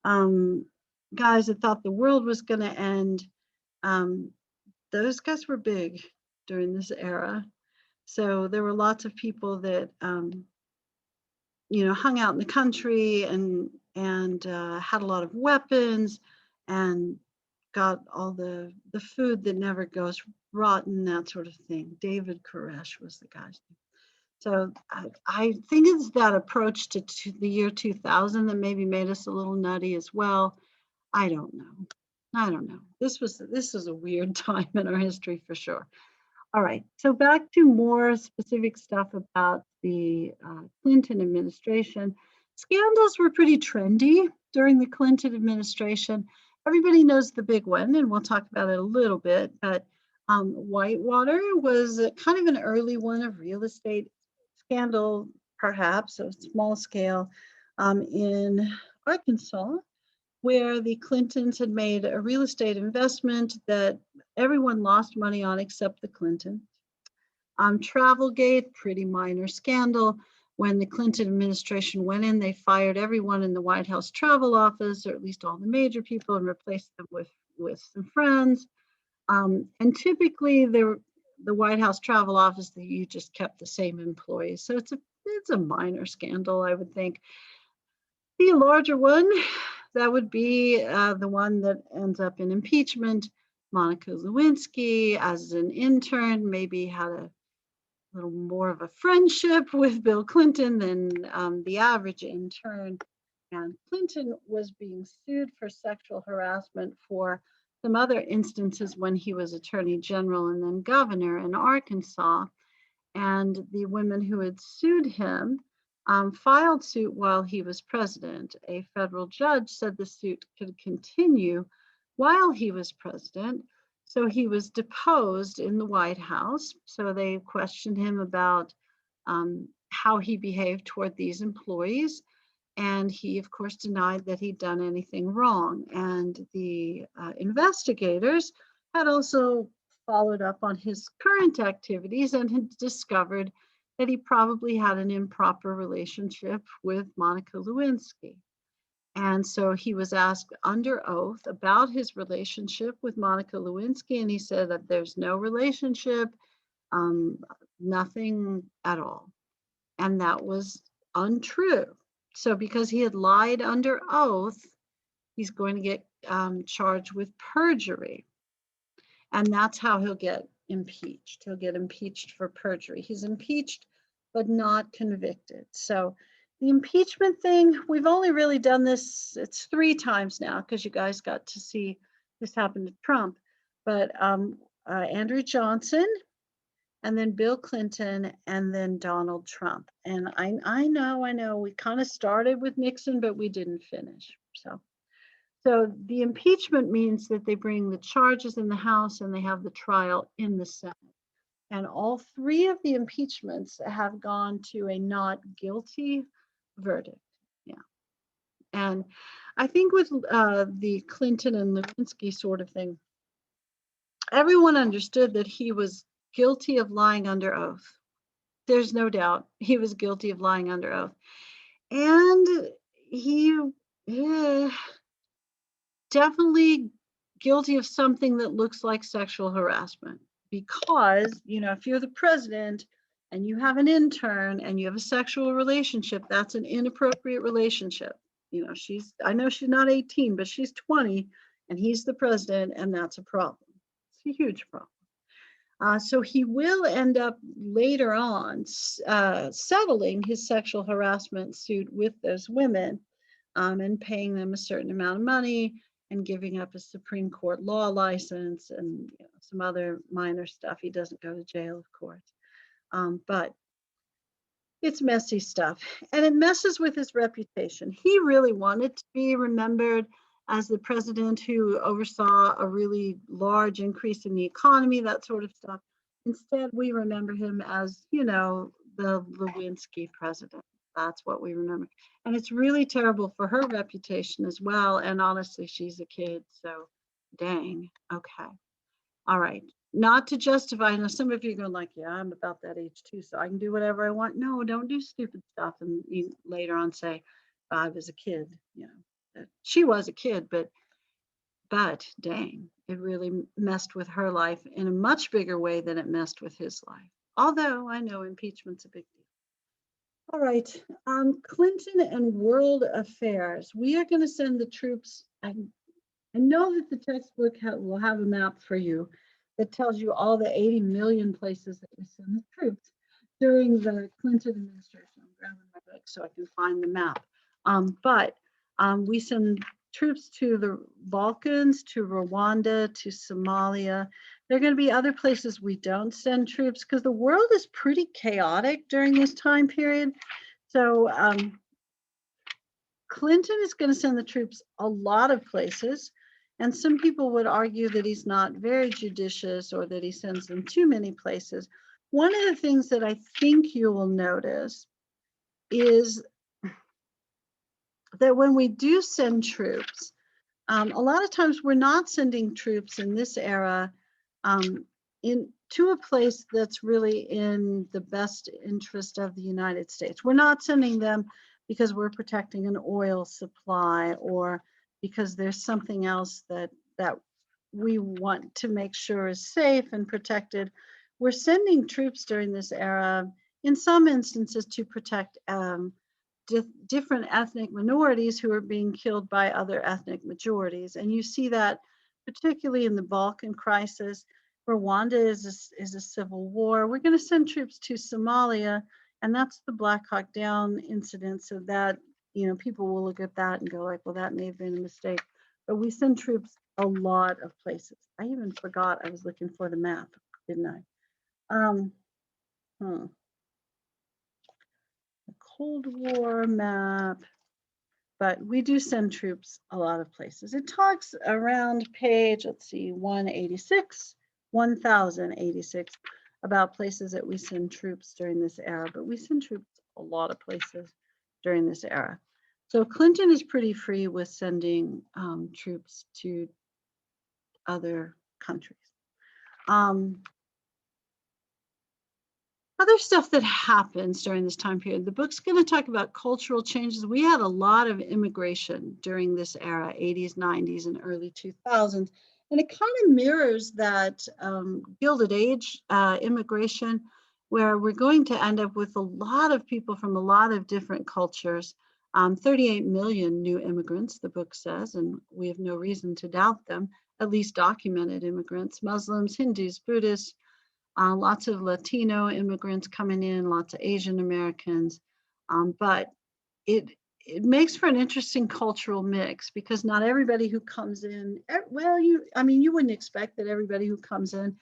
guys that thought the world was going to end. Those guys were big during this era. So there were lots of people that, hung out in the country and had a lot of weapons and got all the food that never goes rotten, that sort of thing. David Koresh was the guy's name. So I think it's that approach to the year 2000 that maybe made us a little nutty as well. I don't know. This was a weird time in our history for sure. All right, so back to more specific stuff about the Clinton administration. Scandals were pretty trendy during the Clinton administration. Everybody knows the big one, and we'll talk about it a little bit, but Whitewater was kind of an early one, of real estate scandal, perhaps, a small scale in Arkansas, where the Clintons had made a real estate investment that everyone lost money on except the Clintons. Travelgate, pretty minor scandal, When the Clinton administration went in, they fired everyone in the White House travel office, or at least all the major people, and replaced them with some friends. And typically, the White House travel office, you just kept the same employees. So it's a minor scandal, I would think. The larger one, that would be the one that ends up in impeachment. Monica Lewinsky, as an intern, maybe had a little more of a friendship with Bill Clinton than the average intern. And Clinton was being sued for sexual harassment for some other instances when he was attorney general and then governor in Arkansas. And the women who had sued him filed suit while he was president. A federal judge said the suit could continue while he was president. So he was deposed in the White House. So they questioned him about how he behaved toward these employees. And he, of course, denied that he'd done anything wrong. And the investigators had also followed up on his current activities and had discovered that he probably had an improper relationship with Monica Lewinsky. And so he was asked under oath about his relationship with Monica Lewinsky, and he said that there's no relationship, nothing at all. And that was untrue. So because he had lied under oath, he's going to get charged with perjury. And that's how he'll get impeached. He'll get impeached for perjury. He's impeached, but not convicted. So the impeachment thing, we've only really done this, it's 3 times now, because you guys got to see this happen to Trump. But Andrew Johnson, and then Bill Clinton, and then Donald Trump. And I know, we kind of started with Nixon, but we didn't finish. So the impeachment means that they bring the charges in the House and they have the trial in the Senate. And all 3 of the impeachments have gone to a not guilty verdict. Yeah. And I think with the Clinton and Lewinsky sort of thing, everyone understood that he was guilty of lying under oath. There's no doubt he was guilty of lying under oath. And he definitely guilty of something that looks like sexual harassment. Because, if you're the president and you have an intern and you have a sexual relationship, that's an inappropriate relationship. I know she's not 18, but she's 20 and he's the president, and that's a problem. It's a huge problem. So he will end up later on settling his sexual harassment suit with those women and paying them a certain amount of money and giving up a Supreme Court law license and some other minor stuff. He doesn't go to jail, of course. But it's messy stuff. And it messes with his reputation. He really wanted to be remembered as the president who oversaw a really large increase in the economy, that sort of stuff. Instead, we remember him as, the Lewinsky president. That's what we remember. And it's really terrible for her reputation as well. And honestly, she's a kid, so dang. Okay. All right. Not to justify, I know some of you are going like, yeah, I'm about that age too, so I can do whatever I want. No, don't do stupid stuff and you later on say, I was a kid, She was a kid, but dang, it really messed with her life in a much bigger way than it messed with his life. Although I know impeachment's a big deal. All right, Clinton and world affairs. We are going to send the troops. I know that the textbook will have a map for you that tells you all the 80 million places that we send the troops during the Clinton administration. I'm grabbing my book so I can find the map. But we send troops to the Balkans, to Rwanda, to Somalia. There are going to be other places we don't send troops because the world is pretty chaotic during this time period. So Clinton is going to send the troops a lot of places. And some people would argue that he's not very judicious or that he sends them too many places. One of the things that I think you will notice is that when we do send troops, a lot of times we're not sending troops in this era to a place that's really in the best interest of the United States. We're not sending them because we're protecting an oil supply or because there's something else that we want to make sure is safe and protected. We're sending troops during this era, in some instances, to protect different ethnic minorities who are being killed by other ethnic majorities. And you see that particularly in the Balkan crisis. Rwanda is a civil war. We're going to send troops to Somalia, and that's the Black Hawk Down incident. So that, people will look at that and go like, well, that may have been a mistake. But we send troops a lot of places. I even forgot I was looking for the map, didn't I? The Cold War map. But we do send troops a lot of places. It talks around page, let's see, 186, 1086, about places that we send troops during this era. But we send troops a lot of places during this era. So Clinton is pretty free with sending troops to other countries. Other stuff that happens during this time period, the book's going to talk about cultural changes. We had a lot of immigration during this era, 80s, 90s, and early 2000s. And it kind of mirrors that Gilded Age immigration, where we're going to end up with a lot of people from a lot of different cultures. 38 million new immigrants, the book says, and we have no reason to doubt them, at least documented immigrants, Muslims, Hindus, Buddhists, lots of Latino immigrants coming in, lots of Asian Americans, but it makes for an interesting cultural mix because not everybody who comes in, well, you wouldn't expect that everybody who comes in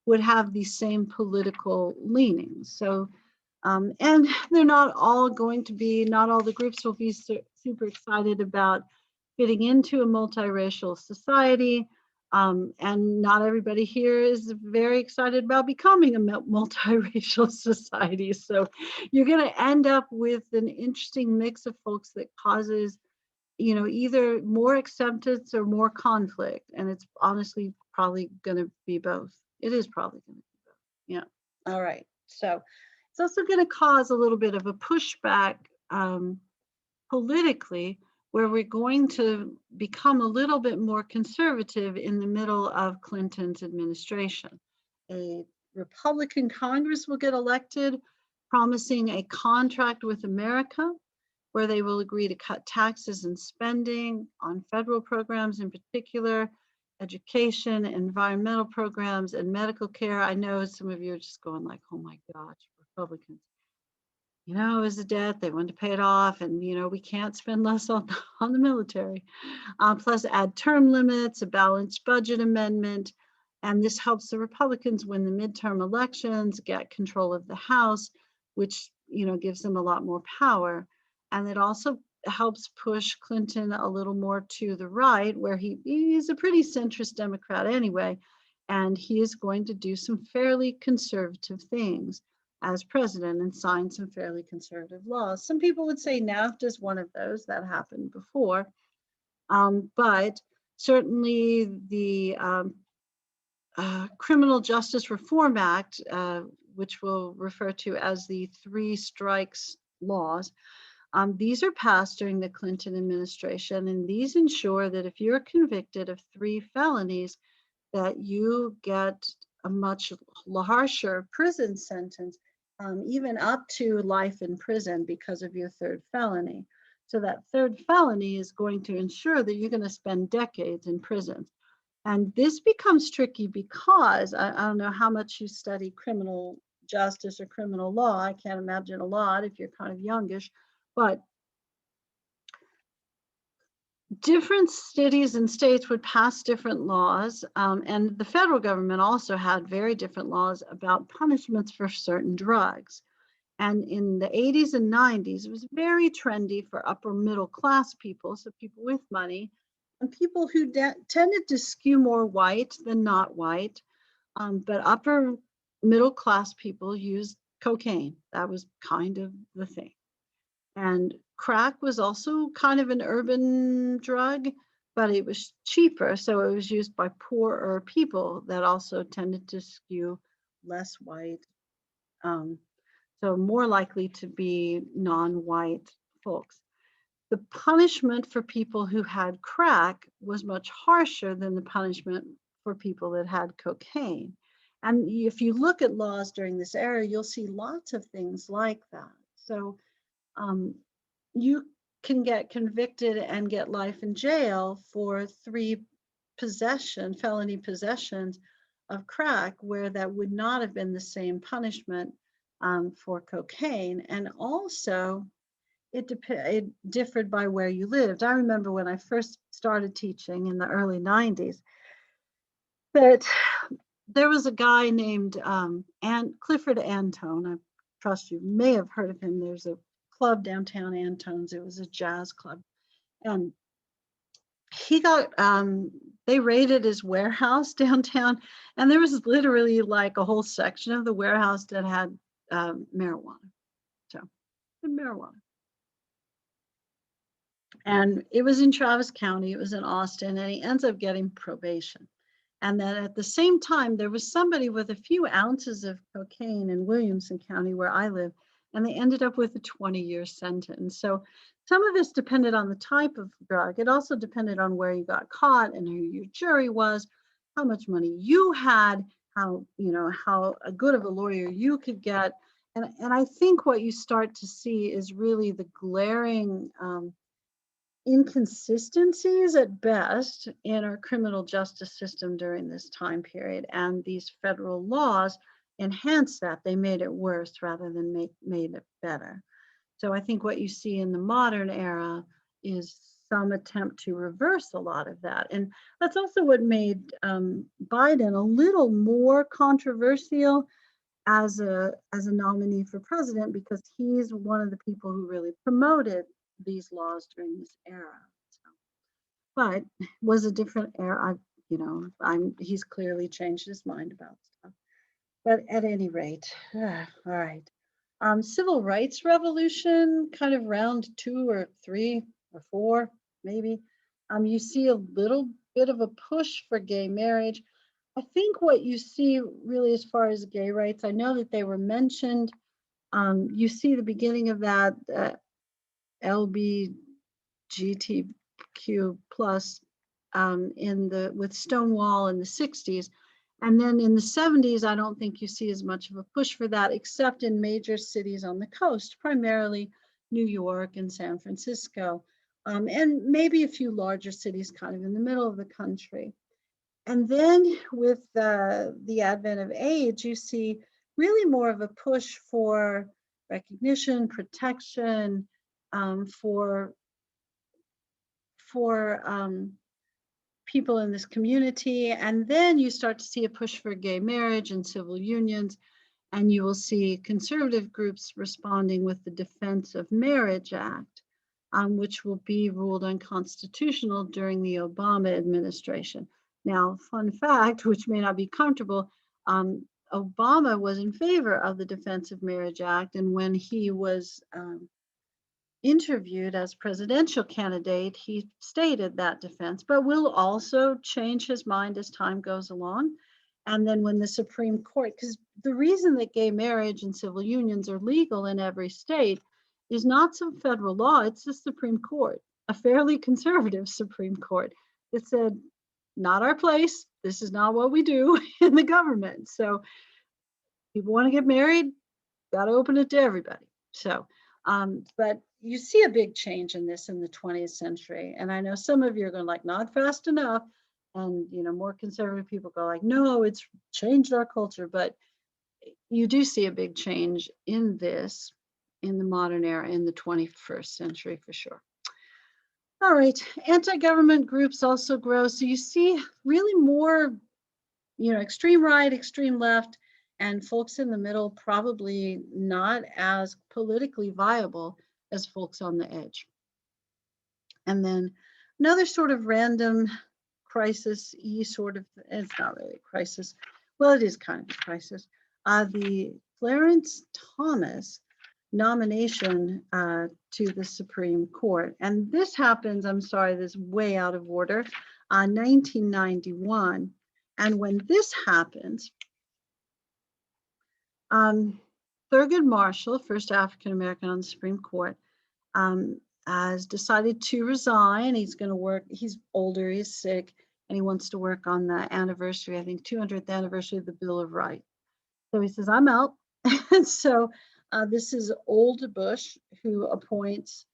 would have the same political leanings. So, and they're not all going to be, not all the groups will be super excited about fitting into a multiracial society. And not everybody here is very excited about becoming a multiracial society. So you're going to end up with an interesting mix of folks that causes, either more acceptance or more conflict. And it's honestly probably going to be both. It is probably going to be both. Yeah. All right. So it's also going to cause a little bit of a pushback politically, where we're going to become a little bit more conservative in the middle of Clinton's administration. A Republican Congress will get elected, promising a contract with America, where they will agree to cut taxes and spending on federal programs in particular, education, environmental programs, and medical care. I know some of you are just going like, oh my gosh, Republicans. It was a debt, they wanted to pay it off, and we can't spend less on the military. Plus add term limits, a balanced budget amendment, and this helps the Republicans win the midterm elections, get control of the House, which gives them a lot more power. And it also helps push Clinton a little more to the right, where he's a pretty centrist Democrat anyway, and he is going to do some fairly conservative things as president and sign some fairly conservative laws. Some people would say NAFTA is one of those that happened before, but certainly the Criminal Justice Reform Act, which we'll refer to as the Three Strikes laws, these are passed during the Clinton administration, and these ensure that if you're convicted of 3 felonies, that you get a much harsher prison sentence, even up to life in prison because of your 3rd felony. So that 3rd felony is going to ensure that you're going to spend decades in prison. And this becomes tricky because I don't know how much you study criminal justice or criminal law. I can't imagine a lot if you're kind of youngish, but different cities and states would pass different laws, and the federal government also had very different laws about punishments for certain drugs. And in the 80s and 90s, it was very trendy for upper middle class people, so people with money, and people who tended to skew more white than not white, but upper middle class people used cocaine. That was kind of the thing. And crack was also kind of an urban drug, but it was cheaper, so it was used by poorer people that also tended to skew less white, so more likely to be non-white folks. The punishment for people who had crack was much harsher than the punishment for people that had cocaine. And if you look at laws during this era, you'll see lots of things like that. So you can get convicted and get life in jail for 3 felony possessions of crack, where that would not have been the same punishment for cocaine. And also, it differed by where you lived. I remember when I first started teaching in the early 90s that there was a guy named Clifford Antone. I trust you may have heard of him. There's a club downtown Antone's. It was a jazz club. And he got, they raided his warehouse downtown, and there was literally like a whole section of the warehouse that had marijuana. So, marijuana. And it was in Travis County, it was in Austin, and he ends up getting probation. And then at the same time, there was somebody with a few ounces of cocaine in Williamson County, where I live, and they ended up with a 20-year sentence. So some of this depended on the type of drug. It also depended on where you got caught and who your jury was, how much money you had, how good of a lawyer you could get. And I think what you start to see is really the glaring inconsistencies at best in our criminal justice system during this time period, and these federal laws enhanced that. They made it worse rather than made it better. So I think what you see in the modern era is some attempt to reverse a lot of that. And that's also what made Biden a little more controversial as a nominee for president, because he's one of the people who really promoted these laws during this era. So, but was a different era. He's clearly changed his mind about stuff. But at any rate, all right. Civil rights revolution, kind of round 2 or 3 or 4, maybe. You see a little bit of a push for gay marriage. I think what you see really as far as gay rights, I know that they were mentioned. You see the beginning of that LGBTQ plus with Stonewall in the 60s. And then in the 70s, I don't think you see as much of a push for that, except in major cities on the coast, primarily New York and San Francisco, and maybe a few larger cities kind of in the middle of the country. And then with the advent of AIDS, you see really more of a push for recognition, protection, for people in this community. And then you start to see a push for gay marriage and civil unions, and you will see conservative groups responding with the Defense of Marriage Act, which will be ruled unconstitutional during the Obama administration. Now, fun fact, which may not be comfortable, Obama was in favor of the Defense of Marriage Act, and when he was interviewed as presidential candidate, he stated that defense, but will also change his mind as time goes along. And then when the Supreme Court, because the reason that gay marriage and civil unions are legal in every state is not some federal law, it's the Supreme Court, a fairly conservative Supreme Court that said, not our place, this is not what we do in the government. So people want to get married, got to open it to everybody. So, but you see a big change in this in the 20th century. And I know some of you are going like, not fast enough. And, more conservative people go like, no, it's changed our culture. But you do see a big change in this in the modern era, in the 21st century for sure. All right, anti-government groups also grow. So you see really more, extreme right, extreme left, and folks in the middle probably not as politically viable as folks on the edge. And then another sort of random crisis, it's not really a crisis. Well, it is kind of a crisis. The Clarence Thomas nomination to the Supreme Court. And this happens, I'm sorry, this is way out of order, 1991. And when this happens, Um, Thurgood Marshall, first African American on the Supreme Court, um, has decided to resign. He's going to work, he's older, he's sick, and he wants to work on the anniversary, I think 200th anniversary of the Bill of Rights. So he says, I'm out. And so this is Old Bush who appoints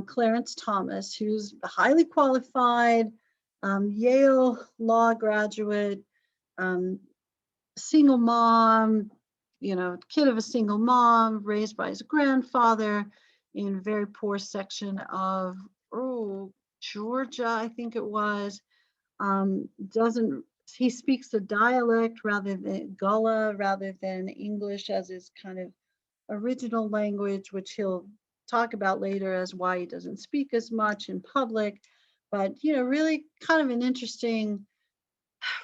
Clarence Thomas, who's highly qualified, Yale law graduate, um, single mom, kid of a single mom, raised by his grandfather in a very poor section of, Georgia, I think it was. Doesn't He speaks a dialect rather than Gullah rather than English as his kind of original language, which he'll talk about later as why he doesn't speak as much in public. But really kind of an interesting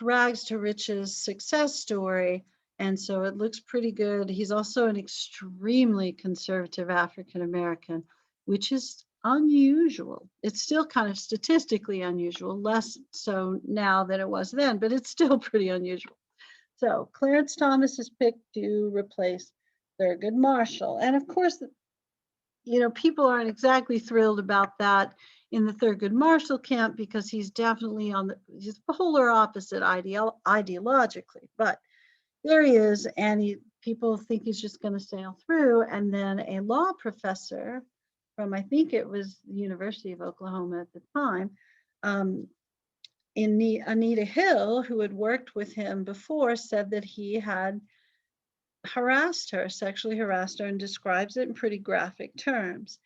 rags to riches success story. And so it looks pretty good. He's also an extremely conservative African American, which is unusual. It's still kind of statistically unusual, less so now than it was then, but it's still pretty unusual. So Clarence Thomas is picked to replace Thurgood Marshall. And of course, people aren't exactly thrilled about that in the Thurgood Marshall camp because he's definitely he's polar opposite ideologically. But there he is, and people think he's just going to sail through. And then a law professor from, I think it was the University of Oklahoma at the time, Anita Hill, who had worked with him before, said that he had sexually harassed her, and describes it in pretty graphic terms.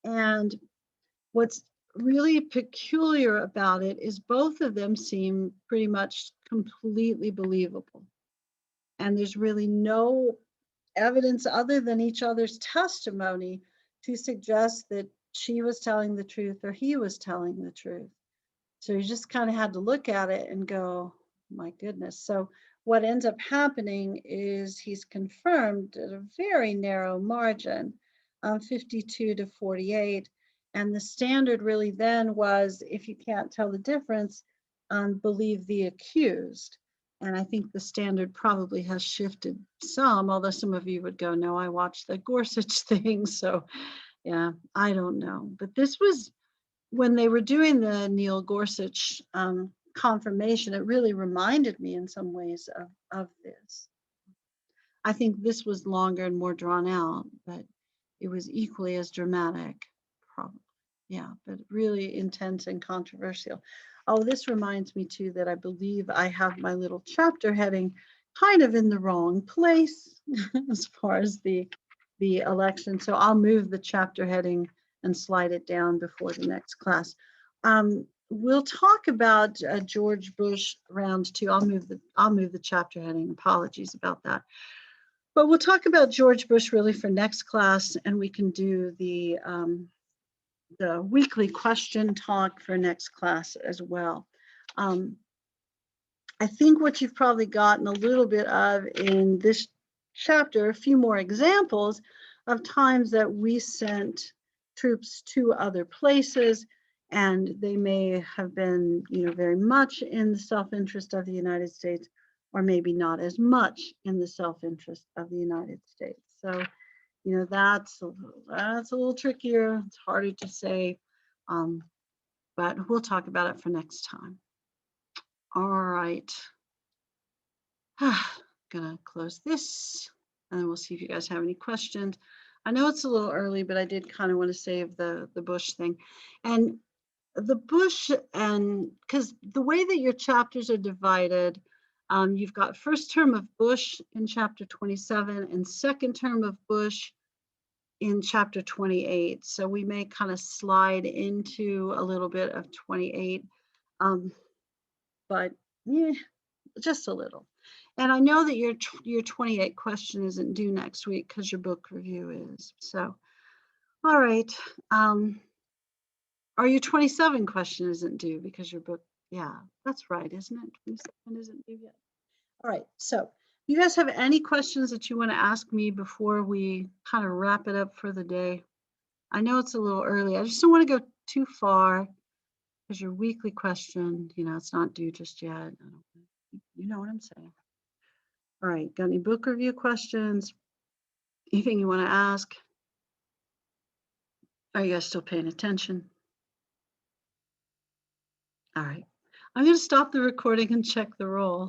And what's really peculiar about it is both of them seem pretty much completely believable. And there's really no evidence other than each other's testimony to suggest that she was telling the truth or he was telling the truth. So you just kind of had to look at it and go, my goodness. So what ends up happening is he's confirmed at a very narrow margin, 52 to 48. And the standard really then was, if you can't tell the difference, believe the accused. And I think the standard probably has shifted some, although some of you would go, no, I watched the Gorsuch thing. So yeah, I don't know. But this was, when they were doing the Neil Gorsuch confirmation, it really reminded me in some ways of this. I think this was longer and more drawn out, but it was equally as dramatic, probably. Yeah, but really intense and controversial. Oh, this reminds me too that I believe I have my little chapter heading kind of in the wrong place as far as the election. So I'll move the chapter heading and slide it down before the next class. We'll talk about George Bush round two. I'll move the chapter heading. Apologies about that. But we'll talk about George Bush really for next class, and we can do the weekly question talk for next class as well. I think what you've probably gotten a little bit of in this chapter, a few more examples of times that we sent troops to other places, and they may have been, very much in the self-interest of the United States, or maybe not as much in the self-interest of the United States. So, that's a little trickier. It's harder to say, but we'll talk about it for next time. All right. Gonna close this, and then we'll see if you guys have any questions. I know it's a little early, but I did kind of want to save the Bush thing. And the Bush, and because the way that your chapters are divided, you've got first term of Bush in chapter 27 and second term of Bush in chapter 28. So we may kind of slide into a little bit of 28, but yeah, just a little. And I know that your 28 question isn't due next week because your book review is. So, all right. Or your 27 question isn't due because your book, yeah, that's right, isn't it? 27 isn't due yet. All right. So, you guys have any questions that you want to ask me before we kind of wrap it up for the day? I know it's a little early. I just don't want to go too far because your weekly question, it's not due just yet. You know what I'm saying. All right, got any book review questions? Anything you want to ask? Are you guys still paying attention? All right. I'm going to stop the recording and check the roll.